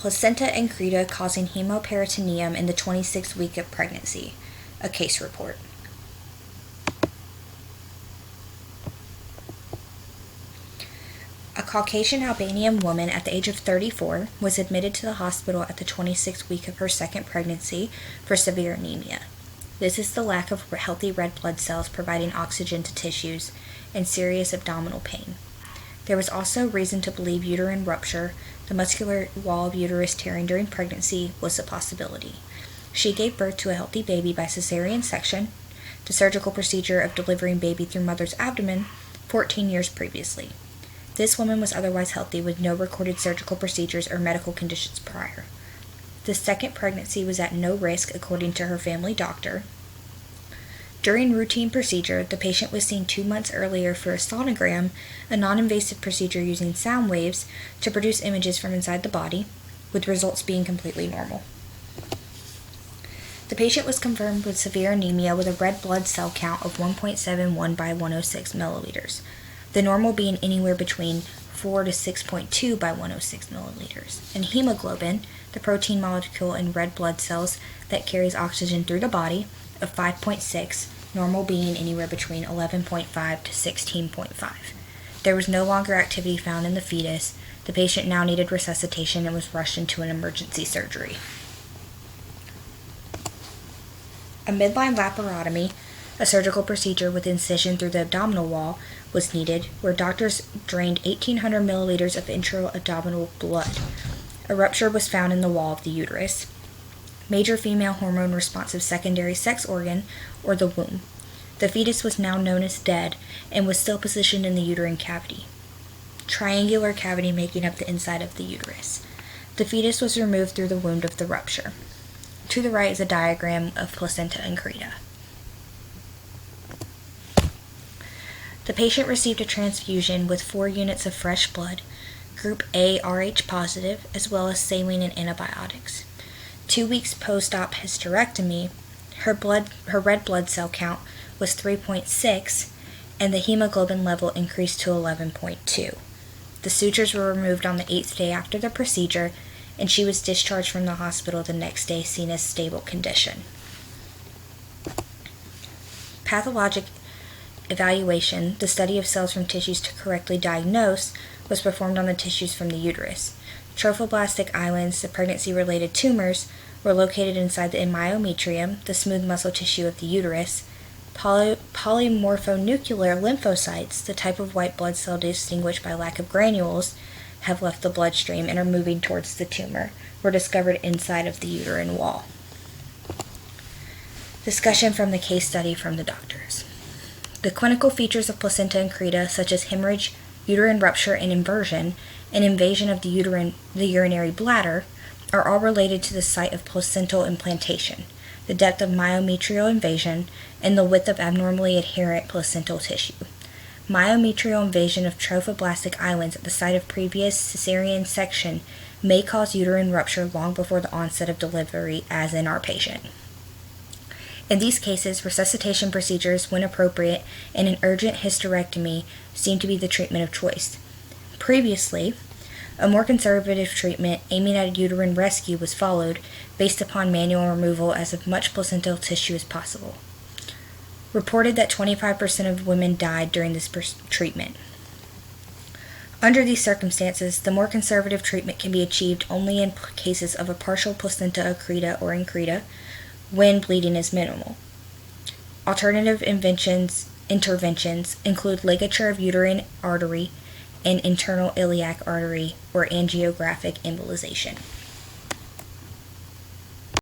Placenta increta causing hemoperitoneum in the 26th week of pregnancy. A case report. A Caucasian Albanian woman at the age of 34 was admitted to the hospital at the 26th week of her second pregnancy for severe anemia. This is the lack of healthy red blood cells providing oxygen to tissues and serious abdominal pain. There was also reason to believe uterine rupture. The muscular wall of uterus tearing during pregnancy was a possibility. She gave birth to a healthy baby by cesarean section, the surgical procedure of delivering baby through mother's abdomen, 14 years previously. This woman was otherwise healthy with no recorded surgical procedures or medical conditions prior. The second pregnancy was at no risk according to her family doctor. During routine procedure, the patient was seen 2 months earlier for a sonogram, a non-invasive procedure using sound waves to produce images from inside the body, with results being completely normal. The patient was confirmed with severe anemia with a red blood cell count of 1.71 by 106 milliliters, the normal being anywhere between 4 to 6.2 by 106 milliliters, and hemoglobin, the protein molecule in red blood cells that carries oxygen through the body, of 5.6, normal being anywhere between 11.5 to 16.5. There was no longer activity found in the fetus. The patient now needed resuscitation and was rushed into an emergency surgery. A midline laparotomy, a surgical procedure with incision through the abdominal wall, was needed, where doctors drained 1,800 milliliters of intra-abdominal blood. A rupture was found in the wall of the uterus. Major female hormone responsive secondary sex organ, or the womb. The fetus was now known as dead and was still positioned in the uterine cavity. Triangular cavity making up the inside of the uterus. The fetus was removed through the wound of the rupture. To the right is a diagram of placenta increta. The patient received a transfusion with 4 units of fresh blood, group A Rh positive, as well as saline and antibiotics. 2 weeks post-op hysterectomy, her red blood cell count was 3.6, and the hemoglobin level increased to 11.2. The sutures were removed on the 8th day after the procedure, and she was discharged from the hospital the next day, seen as stable condition. Pathologic evaluation, the study of cells from tissues to correctly diagnose, was performed on the tissues from the uterus. Trophoblastic islands, the pregnancy-related tumors, were located inside the myometrium, the smooth muscle tissue of the uterus. Polymorphonuclear lymphocytes, the type of white blood cell distinguished by lack of granules, have left the bloodstream and are moving towards the tumor, were discovered inside of the uterine wall. Discussion from the case study from the doctors. The clinical features of placenta increta, such as hemorrhage, uterine rupture and inversion, and invasion of the urinary bladder, are all related to the site of placental implantation, the depth of myometrial invasion, and the width of abnormally adherent placental tissue. Myometrial invasion of trophoblastic islands at the site of previous cesarean section may cause uterine rupture long before the onset of delivery, as in our patient. In these cases, resuscitation procedures, when appropriate, and an urgent hysterectomy seem to be the treatment of choice. Previously, a more conservative treatment aiming at a uterine rescue was followed, based upon manual removal as of much placental tissue as possible. Reported that 25% of women died during this treatment. Under these circumstances, the more conservative treatment can be achieved only in cases of a partial placenta accreta or increta, when bleeding is minimal. Alternative interventions include ligature of uterine artery and internal iliac artery or angiographic embolization.